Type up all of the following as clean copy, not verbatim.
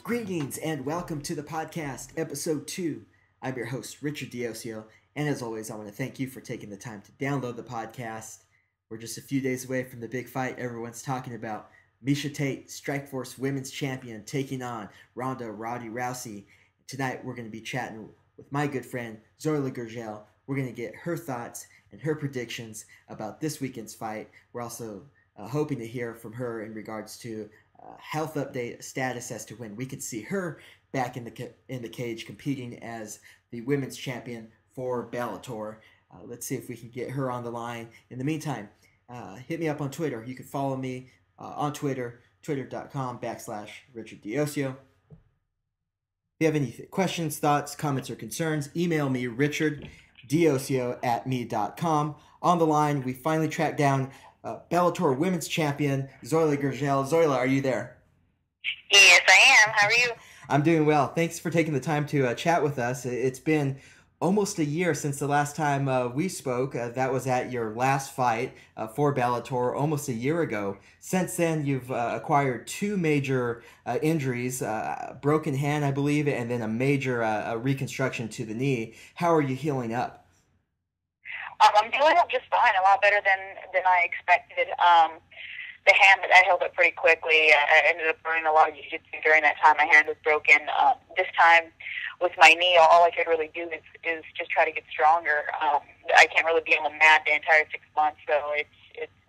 Greetings and welcome to the podcast, episode 2. I'm your host, Richard Diosio, and as always, I want to thank you for taking the time to download the podcast. We're just a few days away from the big fight everyone's talking about. Miesha Tate, Strikeforce Women's Champion, taking on Ronda Rousey. Tonight, we're going to be chatting with my good friend, Zoila Gurgel. We're going to get her thoughts and her predictions about this weekend's fight. We're also hoping to hear from her in regards to health update status as to when we could see her back in the cage competing as the women's champion for Bellator. Let's see if we can get her on the line. In the meantime, hit me up on Twitter. You can follow me on Twitter, twitter.com/Richard Diosio. If you have any questions, thoughts, comments, or concerns, email me, richarddiosio@me.com. On the line, we finally tracked down Bellator Women's Champion, Zoila Gurgel. Zoila, are you there? Yes, I am. How are you? I'm doing well. Thanks for taking the time to chat with us. It's been almost a year since the last time we spoke. That was at your last fight for Bellator almost a year ago. Since then, you've acquired two major injuries, broken hand, I believe, and then a major reconstruction to the knee. How are you healing up? I'm healing up just fine, a lot better than I expected. The hand, I healed up pretty quickly. I ended up learning a lot of jiu-jitsu during that time. My hand was broken. This time, with my knee, all I could really do is just try to get stronger. I can't really be on the mat the entire 6 months, so it's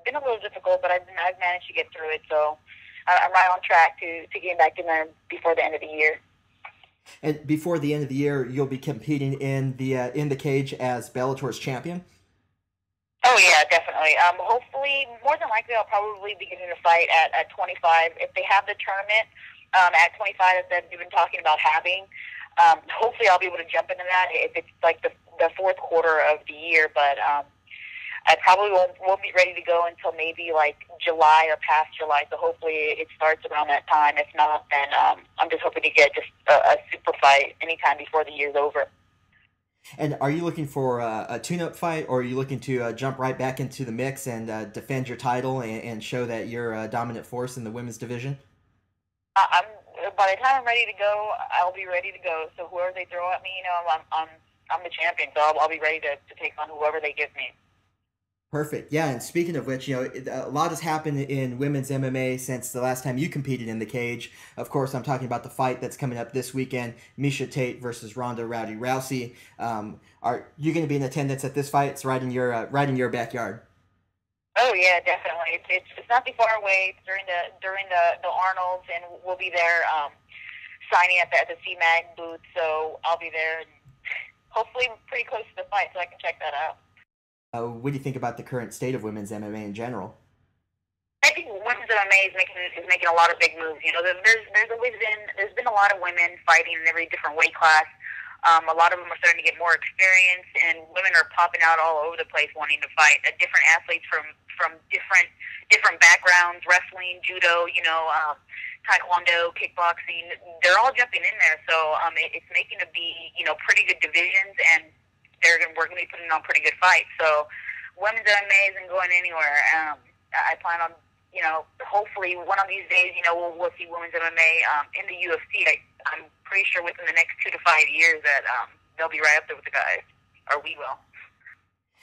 been a little difficult, but I've managed to get through it. So I'm right on track to get back in there before the end of the year. And before the end of the year, you'll be competing in the cage as Bellator's champion? Oh, yeah, definitely. Hopefully, more than likely, I'll probably be getting a fight at 25. If they have the tournament at 25 that they've been talking about having, hopefully I'll be able to jump into that if it's like the fourth quarter of the year. But I probably won't be ready to go until maybe like July or past July. So hopefully it starts around that time. If not, then I'm just hoping to get just a super fight anytime before the year's over. And are you looking for a tune-up fight, or are you looking to jump right back into the mix and defend your title and show that you're a dominant force in the women's division? By the time I'm ready to go, I'll be ready to go. So whoever they throw at me, I'm the champion. So I'll be ready to take on whoever they give me. Perfect. Yeah, and speaking of which, a lot has happened in women's MMA since the last time you competed in the cage. Of course, I'm talking about the fight that's coming up this weekend, Miesha Tate versus Ronda Rousey. Are you going to be in attendance at this fight? It's right in your backyard. Oh yeah, definitely. It's not too far away. It's during the Arnolds, and we'll be there signing at the CMAG booth. So I'll be there, and hopefully pretty close to the fight, so I can check that out. What do you think about the current state of women's MMA in general? I think women's MMA is making a lot of big moves. There's been a lot of women fighting in every different weight class. A lot of them are starting to get more experience, and women are popping out all over the place wanting to fight. Different athletes from different backgrounds, wrestling, judo, taekwondo, kickboxing. They're all jumping in there, so it's making to be pretty good divisions, and we're going to be putting on pretty good fights. So women's MMA isn't going anywhere. I plan on, hopefully one of these days, we'll see women's MMA in the UFC. I'm pretty sure within the next 2 to 5 years that they'll be right up there with the guys, or we will.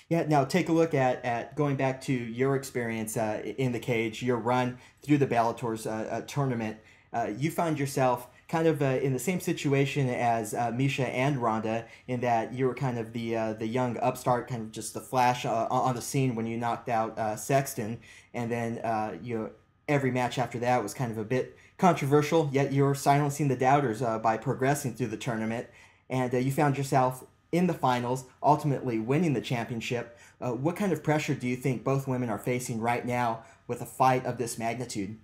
Yeah, now take a look at going back to your experience in the cage, your run through the Bellator's tournament. You found yourself kind of in the same situation as Miesha and Ronda, in that you were kind of the young upstart, kind of just the flash on the scene when you knocked out Sexton, and then every match after that was kind of a bit controversial, yet you were silencing the doubters by progressing through the tournament, and you found yourself in the finals, ultimately winning the championship. What kind of pressure do you think both women are facing right now with a fight of this magnitude?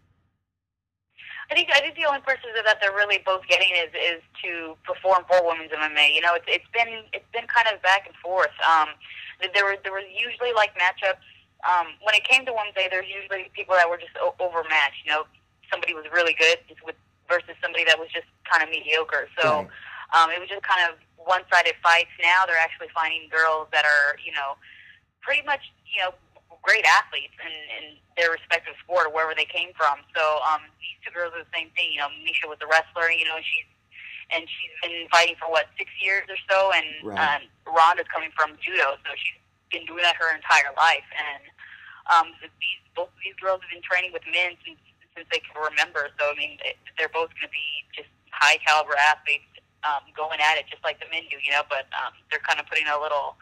I think the only pressure that they're really both getting is to perform for women's MMA. It's been kind of back and forth. There was usually like matchups. When it came to Wednesday, there's usually people that were just overmatched. Somebody was really good versus somebody that was just kind of mediocre. So it was just kind of one-sided fights. Now they're actually finding girls that are pretty much great athletes in their respective sport or wherever they came from. So these two girls are the same thing. You know, Misha was a wrestler. You know, she's been fighting for what 6 years or so, and Right. Rhonda's coming from judo, so she's been doing that her entire life. And both of these girls have been training with men since they can remember. So I mean, they're both going to be just high caliber athletes going at it just like the men do, you know. But they're kind of putting a little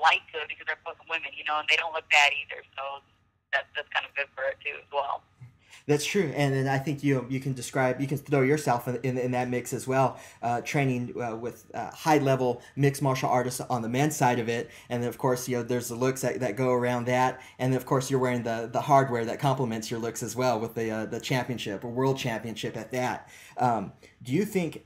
light to it because they're both women, you know, and they don't look bad either. So that's kind of good for it too as well. That's true, and then I think you can describe, you can throw yourself in that mix as well. Training with high level mixed martial artists on the men's side of it, and then of course there's the looks that go around that, and then of course you're wearing the hardware that complements your looks as well with the championship or world championship at that. Do you think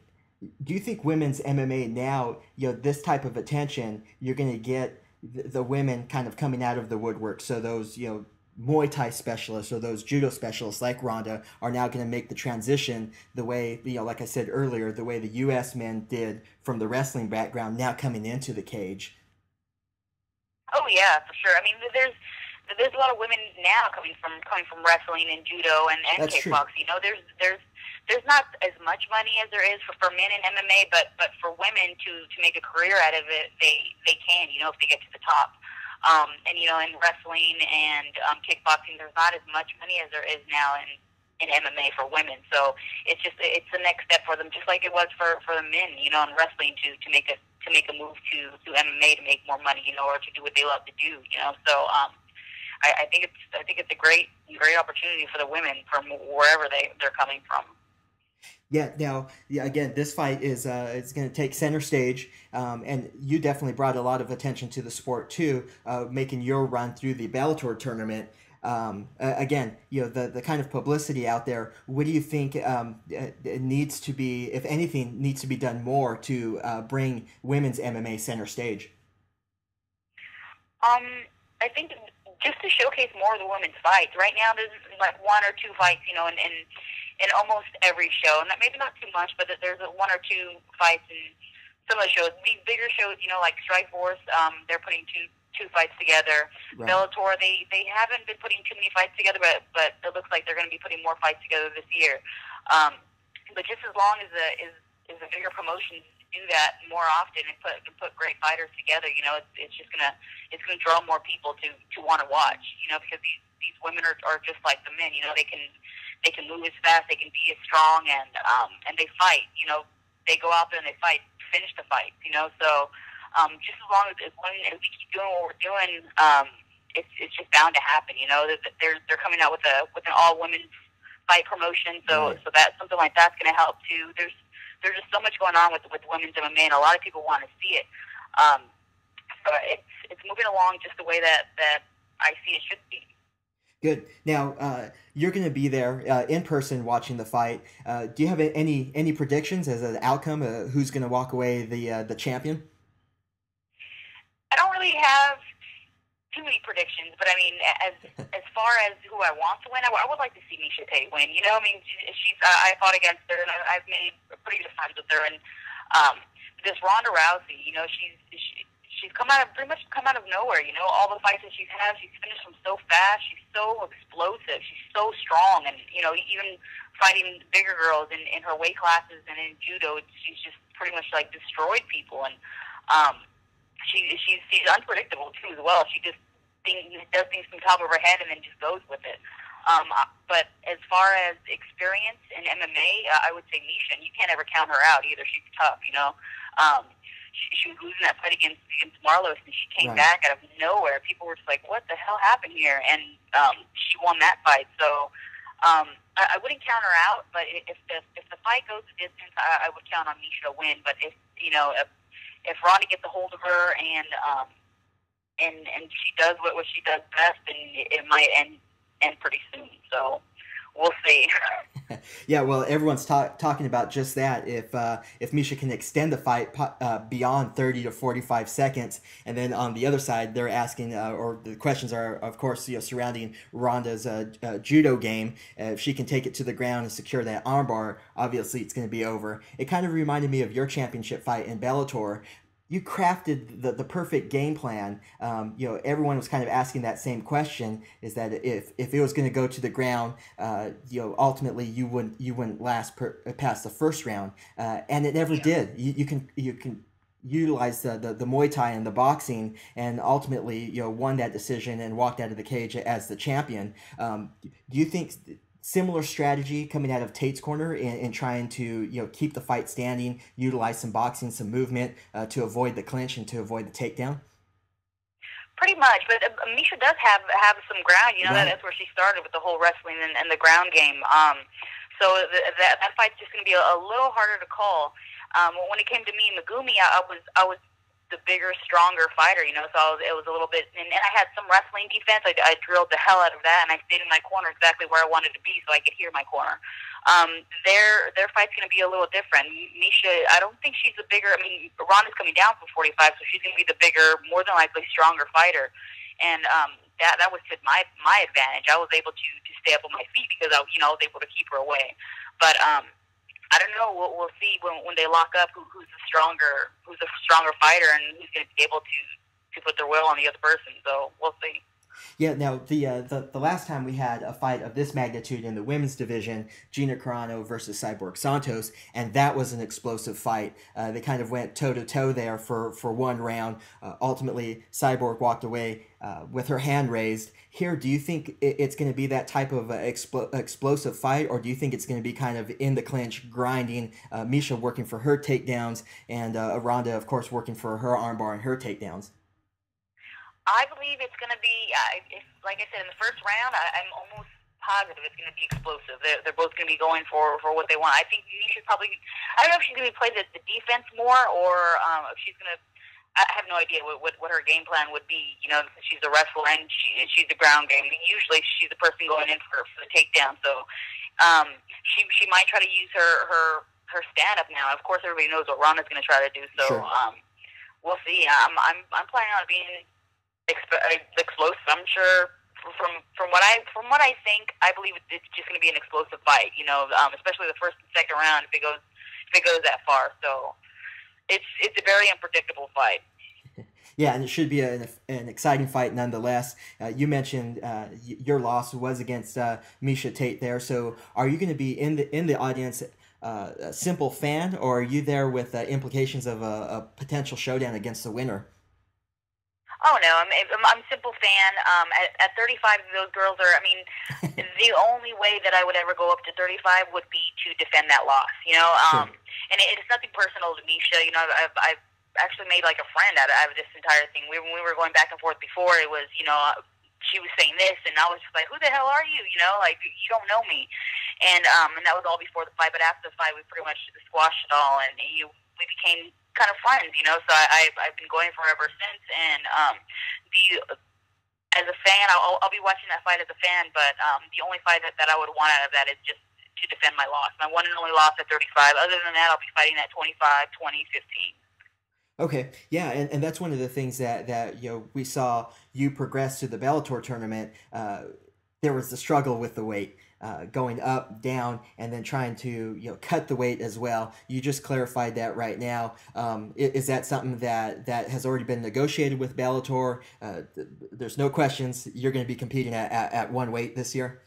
women's MMA now, this type of attention, you're going to get the women kind of coming out of the woodwork? So those, Muay Thai specialists or those judo specialists like Ronda are now going to make the transition the way, like I said earlier, the way the U.S. men did from the wrestling background now coming into the cage. Oh yeah, for sure. I mean, there's a lot of women now coming from wrestling and judo and That's true. kickboxing. You know, there's not as much money as there is for men in MMA, but for women to make a career out of it, they can. You know, if they get to the top. And you know, in wrestling and kickboxing, there's not as much money as there is now in MMA for women. So it's the next step for them, just like it was for the men. You know, in wrestling to make a move to MMA to make more money. You know, or to do what they love to do. You know, so I think it's a great opportunity for the women from wherever they're coming from. Yeah. Now, yeah. Again, this fight is going to take center stage, and you definitely brought a lot of attention to the sport too, making your run through the Bellator tournament. Again, the kind of publicity out there. What do you think it needs to be, if anything, needs to be done more to bring women's MMA center stage? I think just to showcase more of the women's fights. Right now, there's like one or two fights, you know, in almost every show, and maybe not too much, but there's one or two fights in some of the shows. These bigger shows, you know, like Strikeforce, they're putting two fights together. Right. Bellator, they haven't been putting too many fights together, but it looks like they're going to be putting more fights together this year. But just as long as the bigger promotions do that more often and put great fighters together, you know, it's gonna draw more people to want to watch, you know, because these women are just like the men, you know, they can move as fast, they can be as strong, and they fight, you know, they go out there and they fight, finish the fight, you know, so just as long as we keep doing what we're doing, it's just bound to happen, you know, they're coming out with an all women's fight promotion, so Right. so that something like that's going to help too. There's just so much going on with women's MMA, and a lot of people want to see it. So it's moving along just the way that I see it should be. Good. Now, you're going to be there in person watching the fight. Do you have any predictions as an outcome? Who's going to walk away the champion? I don't really have too many predictions, but I mean, as far as who I want to win, I would like to see Misha Tate win. You know, I mean, I fought against her, and I've made pretty good times with her. And this Ronda Rousey, you know, she's pretty much come out of nowhere. You know, all the fights that she's had, she's finished them so fast. She's so explosive. She's so strong, and you know, even fighting bigger girls in her weight classes and in judo, she's just pretty much like destroyed people. And she's unpredictable too as well. She just does things from the top of her head and then just goes with it. But as far as experience in MMA, I would say Misha. And you can't ever count her out either. She's tough, you know. She was losing that fight against Marlos, and she came back out of nowhere. People were just like, "What the hell happened here?" And she won that fight. So I wouldn't count her out. But if the fight goes the distance, I would count on Misha to win. But if if Ronda gets a hold of her and she does what she does best, then it might end pretty soon. So we'll see. Yeah, well, everyone's talking about just that. If Misha can extend the fight beyond 30 to 45 seconds, and then on the other side, they're asking, or the questions are, of course, surrounding Ronda's judo game. If she can take it to the ground and secure that armbar, obviously it's going to be over. It kind of reminded me of your championship fight in Bellator. you crafted the perfect game plan. Everyone was kind of asking that same question: is that if it was going to go to the ground, ultimately you wouldn't last past the first round, and it never Yeah. did. You can utilize the Muay Thai and the boxing, and ultimately won that decision and walked out of the cage as the champion. Do you think similar strategy coming out of Tate's corner in trying to keep the fight standing, utilize some boxing, some movement to avoid the clinch and to avoid the takedown? Pretty much, but Misha does have some ground. You know Right. that's where she started with the whole wrestling and the ground game. So that fight's just going to be a little harder to call. When it came to me and Megumi, I was the bigger, stronger fighter. You know, so it was a little bit, and I had some wrestling defense. I drilled the hell out of that, and I stayed in my corner exactly where I wanted to be, so I could hear my corner. Their fight's going to be a little different. Misha, I don't think she's the bigger. I mean, Ronda's coming down from 45, so she's going to be the bigger, more than likely stronger fighter. And that was to my advantage. I was able to stay up on my feet because I was able to keep her away. But I don't know. We'll see when they lock up who's the stronger fighter and who's going to be able to put their will on the other person. So we'll see. Yeah, now the last time we had a fight of this magnitude in the women's division, Gina Carano versus Cyborg Santos, and that was an explosive fight. They kind of went toe to toe there for one round. Ultimately, Cyborg walked away with her hand raised. Here, do you think it's going to be that type of explosive fight, or do you think it's going to be kind of in the clinch, grinding? Misha working for her takedowns, and Ronda, of course, working for her armbar and her takedowns. I believe it's going to be, like I said, in the first round, I'm almost positive it's going to be explosive. They're both going to be going for what they want. I think Nisha's probably, I don't know if she's going to play the defense more or if she's going to, I have no idea what her game plan would be. You know, she's a wrestler and she's the ground game. Usually she's the person going in for the takedown. So she might try to use her stand up now. Of course, everybody knows what Ronda's going to try to do. So Sure. we'll see. I'm planning on being explosive. I'm sure from what I think, I believe it's just going to be an explosive fight. You know, especially the first and second round if it goes that far. So it's a very unpredictable fight. Yeah, and it should be an exciting fight nonetheless. You mentioned your loss was against Misha Tate there. So are you going to be in the audience, a simple fan, or are you there with implications of a potential showdown against the winner? Oh no, I'm a simple fan. At 35, those girls are. I mean, the only way that I would ever go up to 35 would be to defend that loss. You know, Sure. and it's nothing personal to Misha. You know, I've actually made like a friend out of this entire thing. When we were going back and forth before, it was she was saying this, and I was just like, who the hell are you? You know, like you don't know me. And that was all before the fight. But after the fight, we pretty much squashed it all, and we became kind of friends, you know. So I've been going for her ever since. And the as a fan, I'll be watching that fight as a fan. But the only fight that I would want out of that is just to defend my loss, my one and only loss at 35. Other than that, I'll be fighting at 25, 20, 15. Okay, yeah, and that's one of the things that we saw you progress to the Bellator tournament. There was the struggle with the weight, going up, down, and then trying to cut the weight as well. You just clarified that right now. Is that something that has already been negotiated with Bellator? There's no questions. You're going to be competing at one weight this year.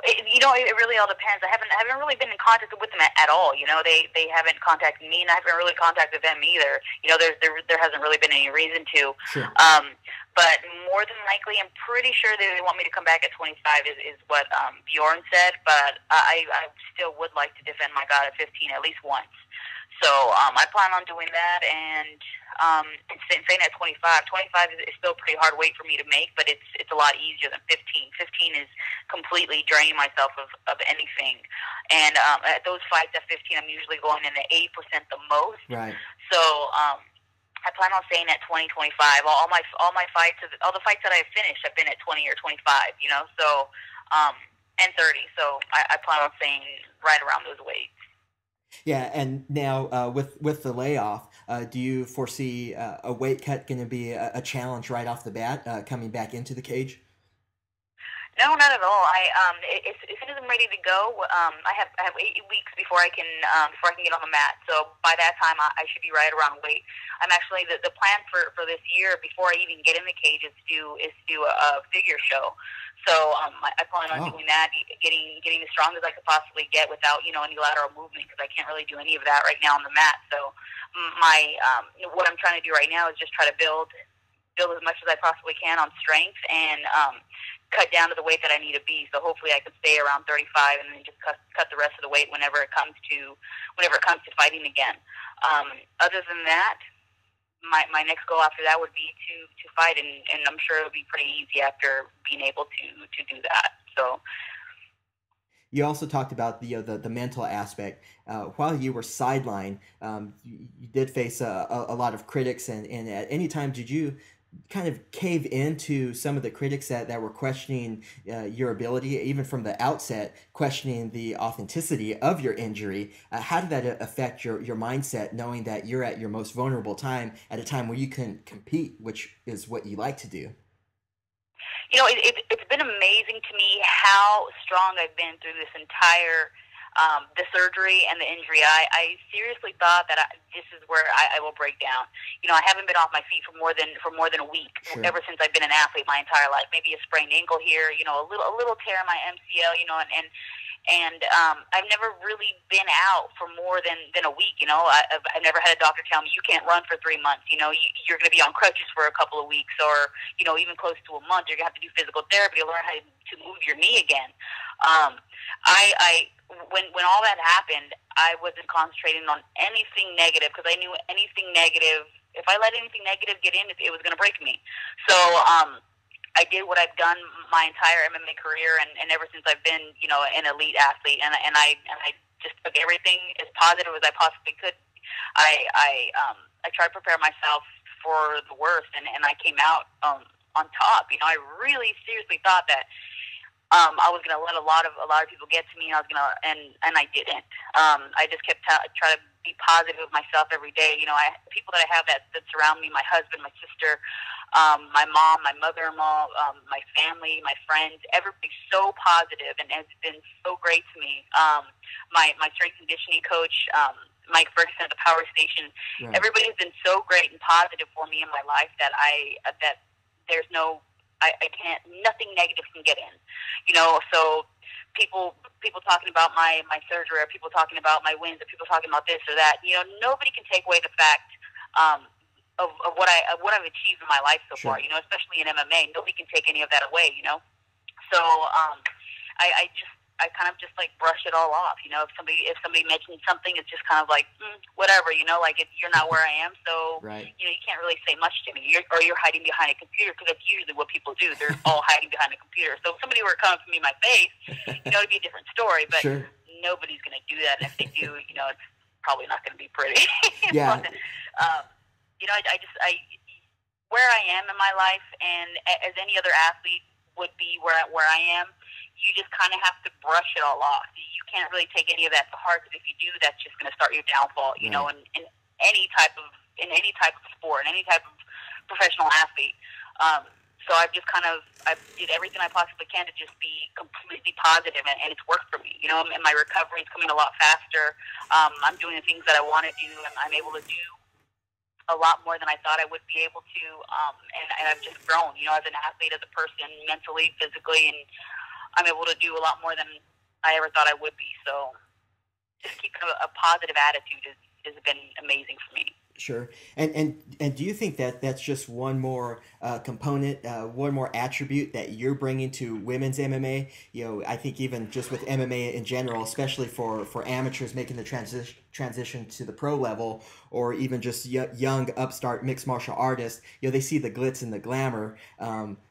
It really all depends. I haven't really been in contact with them at all. You know, they haven't contacted me, and I haven't really contacted them either. You know, there hasn't really been any reason to. Sure. But more than likely, I'm pretty sure they want me to come back at 25 is what Bjorn said. But I still would like to defend my God at 15 at least once. So I plan on doing that, and saying at 25 is still a pretty hard weight for me to make, but it's a lot easier than 15. 15 is completely draining myself of anything. And at those fights at 15, I'm usually going in the 8% the most. Right. So I plan on staying at 20, 25. All my fights, all the fights that I've finished have been at 20 or 25. You know, so and 30. So I plan on staying right around those weights. Yeah, and now with the layoff, do you foresee a weight cut going to be a challenge right off the bat, coming back into the cage? No, not at all. As soon as I'm ready to go, I have 8 weeks before I can get on the mat. So by that time, I should be right around weight. I'm actually the plan for this year before I even get in the cage is to do a figure show. So I plan on Oh, doing that, getting as strong as I could possibly get without any lateral movement because I can't really do any of that right now on the mat. So my what I'm trying to do right now is just try to build as much as I possibly can on strength and cut down to the weight that I need to be. So hopefully I can stay around 35 and then just cut the rest of the weight whenever it comes to fighting again. Other than that, my next goal after that would be to fight, and I'm sure it'll be pretty easy after being able to do that. So you also talked about the mental aspect. While you were sidelined, you did face a lot of critics, and at any time did you kind of cave into some of the critics that were questioning your ability, even from the outset, questioning the authenticity of your injury? How did that affect your mindset, knowing that you're at your most vulnerable time at a time where you can compete, which is what you like to do? it's been amazing to me how strong I've been through this entire the surgery and the injury. I seriously thought that this is where I will break down. I haven't been off my feet for more than a week Sure. ever since I've been an athlete my entire life. Maybe a sprained ankle here, a little tear in my MCL, and I've never really been out for more than a week. I've never had a doctor tell me you can't run for 3 months. You're going to be on crutches for a couple of weeks, or even close to a month. You're going to have to do physical therapy to learn how to move your knee again. I when all that happened, I wasn't concentrating on anything negative because I knew anything negative. If I let anything negative get in, it was going to break me. So I did what I've done my entire MMA career, and ever since I've been, an elite athlete, and I just took everything as positive as I possibly could. I tried to prepare myself for the worst, and I came out on top. I really seriously thought that I was going to let a lot of people get to me, and I didn't. I just kept trying to be positive with myself every day. People that I have that surround me, my husband, my sister, my mom, my mother-in-law, my family, my friends, everybody's so positive and has been so great to me. My strength and conditioning coach, Mike Ferguson at the Power Station, Right. everybody has been so great and positive for me in my life that there's no, I can't, nothing negative can get in. So people talking about my surgery, or people talking about my wins, or people talking about this or that. Nobody can take away the fact of what I've achieved in my life so Sure. far. Especially in MMA, nobody can take any of that away. So I kind of just like brush it all off. If somebody mentions something, it's just kind of like whatever. Like you're not where I am, so Right. you can't really say much to me. You're hiding behind a computer, because that's usually what people do. They're all hiding behind a computer. So if somebody were coming for me in my face, it'd be a different story. But Sure. nobody's going to do that, and if they do, it's probably not going to be pretty. Yeah. But, I where I am in my life, and as any other athlete would be where I am, you just kind of have to brush it all off. You can't really take any of that to heart, because if you do, that's just going to start your downfall. Right. In any type of sport, in any type of professional athlete. So I did everything I possibly can to just be completely positive, and it's worked for me. And my recovery is coming a lot faster. I'm doing the things that I want to do, and I'm able to do a lot more than I thought I would be able to. And I've just grown, as an athlete, as a person, mentally, physically, and I'm able to do a lot more than I ever thought I would be. So just keeping a positive attitude has been amazing for me. Sure. And do you think that that's just one more component, one more attribute that you're bringing to women's MMA? I think even just with MMA in general, especially for amateurs making the transition to the pro level, or even just young upstart mixed martial artists, they see the glitz and the glamour.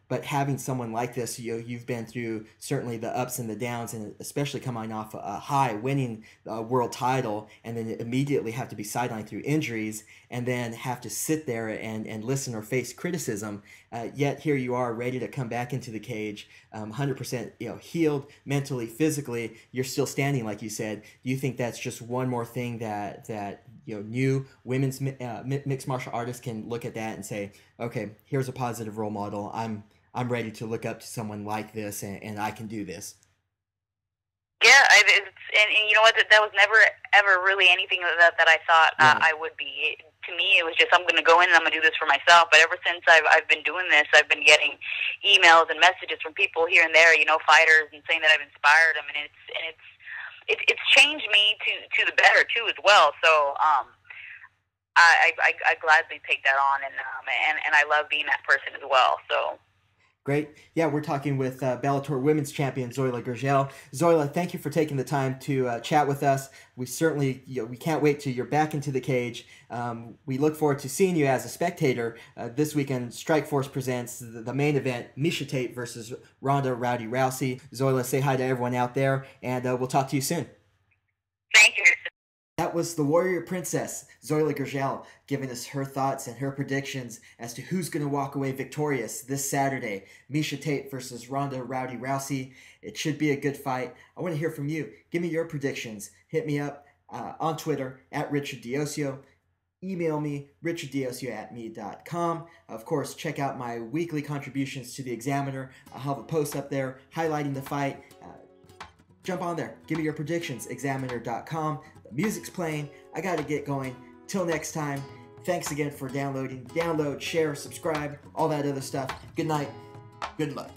But having someone like this, you've been through certainly the ups and the downs, and especially coming off a high, winning a world title, and then immediately have to be sidelined through injuries, and then have to sit there and listen or face criticism. Yet here you are, ready to come back into the cage, 100% healed mentally, physically. You're still standing, like you said. Do you think that's just one more thing that new women's mixed martial artists can look at that and say, okay, here's a positive role model. I'm ready to look up to someone like this, and I can do this. Yeah, and you know what? That was never ever really anything that I thought I would be. To me, it was just, I'm going to go in and I'm going to do this for myself. But ever since I've been doing this, I've been getting emails and messages from people here and there, you know, fighters, and saying that I've inspired them, and it's changed me to the better too as well. So I gladly take that on, and I love being that person as well. So. Great. Yeah, we're talking with Bellator Women's Champion Zoila Gurgel. Zoila, thank you for taking the time to chat with us. We certainly, we can't wait till you're back into the cage. We look forward to seeing you as a spectator this weekend. Strikeforce presents the main event, Miesha Tate versus Ronda Rowdy Rousey. Zoila, say hi to everyone out there, and we'll talk to you soon. Thank you. That was the Warrior Princess, Zoila Gurgel, giving us her thoughts and her predictions as to who's going to walk away victorious this Saturday. Miesha Tate versus Ronda Rowdy Rousey. It should be a good fight. I want to hear from you. Give me your predictions. Hit me up on Twitter at Richard Diosio. Email me, richarddiosio@me.com. Of course, check out my weekly contributions to the Examiner. I'll have a post up there highlighting the fight. Jump on there. Give me your predictions, examiner.com. The music's playing. I got to get going. Till next time, thanks again for downloading. Download, share, subscribe, all that other stuff. Good night. Good luck.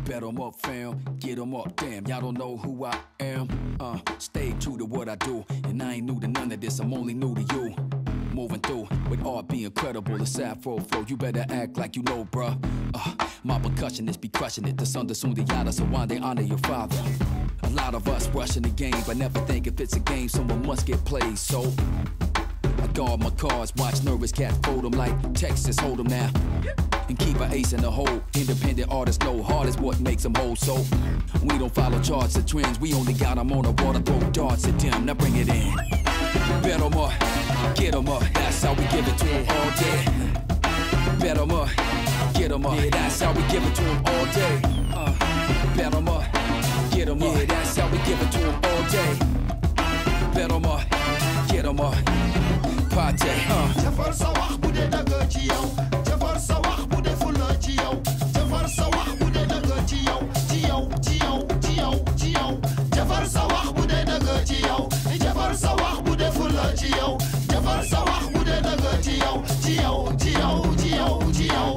Bet 'em up, fam. Get 'em up, damn. Y'all don't know who I am. Stay true to what I do. And I ain't new to none of this. I'm only new to you. Moving through with art be incredible. The Afro flow, you better act like you know, bruh. My percussionists be crushing it. The son de soon the yada, so why they honor your father. A lot of us rushing the game, but never think if it's a game, someone must get played. So I guard my cards, watch nervous cats fold them like Texas hold them now. And keep an ace in the hole. Independent artists know hard is what makes them whole. So we don't follow charts or trends. We only got them on the water, throw darts at them. Now bring it in. Bet 'em up, get 'em up. That's how we give it to 'em all day. Bet 'em up, get 'em up. Yeah, that's how we give it to 'em all day. Bet 'em up, get 'em up. Yeah, that's how we give it to 'em all day. Bet 'em up, get 'em up. Party, Jafar sa wax bu dee dëgg ci yow. Jafar sa wax bu dee fulla ci yow. Jafar sa wax bu dee dëgg ci yow. Ci yow, ci yow, ci yow, ci yow. Jafar sa wax bu dee dëgg ci yow. Jafar sa wax bu dee fulla ci yow. Jafar sa wax bu dee dëgg ci yow. Ci yow, ci yow, ci yow, ci yow.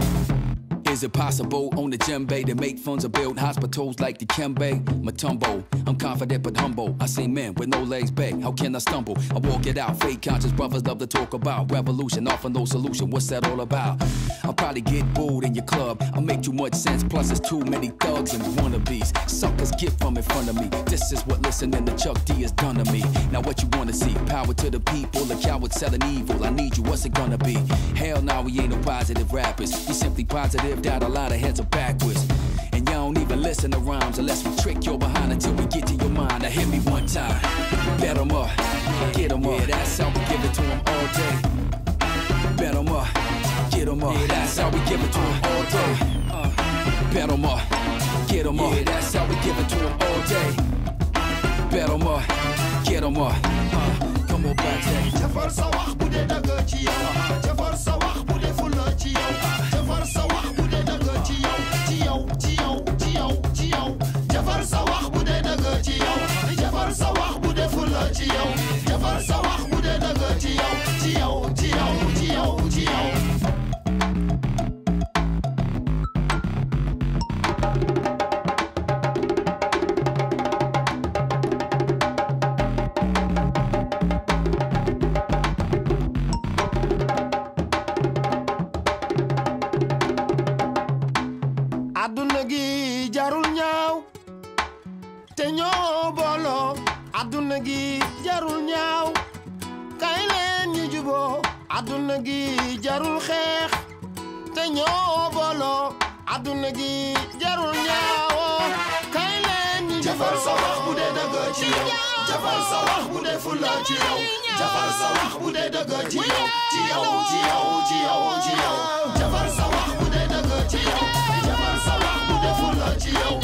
Is it possible on the djembe to make funds or build hospitals like the Kembe? Matumbo, I'm confident but humble. I see men with no legs beg. How can I stumble? I walk it out. Fake conscious brothers love to talk about revolution, offer no solution. What's that all about? I'll probably get booed in your club. I'll make too much sense. Plus, there's too many thugs and wannabes. Suckers get from in front of me. This is what listening to Chuck D has done to me. Now, what you wanna see? Power to the people. The coward selling evil. I need you. What's it gonna be? Hell, now we ain't no positive rappers. We simply positive. That a lot of heads are backwards. And y'all don't even listen to rhymes unless we trick your behind until we get to your mind. Now hit me one time. Bet 'em up, get 'em up. Yeah, that's how we give it to 'em all day. Bet 'em up, get 'em up. Yeah, that's how we give it to 'em all day. Bet 'em up, get 'em up. Yeah, that's how we give it to 'em all day. Bet 'em up, get 'em up. Come on back, Jay. Jafar sa wax bu dee dëgg ci yow. Jafar sa wax bu dee fulla ci yow. Jafar sa wax bu dee dëgg ci yow. Ci yow, ci yow, ci yow, ci yow. Jafar sa wax bu dee dëgg ci yow. Jafar sa wax bu dee fulla ci yow. Jafar sa wax bu dee dëgg ci yow. Ci yow, ci yow, ci yow, ci yow. Aduna gi jarul ñaaw te ñoo booloo. Aduna gi jarul ñaaw kay leen ñu juboo. Aduna gi jarul xeex te ñoo booloo. Aduna gi jarul ñaaw kay leen ñu juboo. Jafar sa wax bu dee dëgg ci yow. Jafar sa wax bu dee fulla ci yow. Jafar sa wax bu dee dëgg ci yow. Ci yow, ci yow, ci yow, ci yow. Jafar sa wax bu dee dëgg ci yow. Jafar sa wax bu dee fulla ci yow.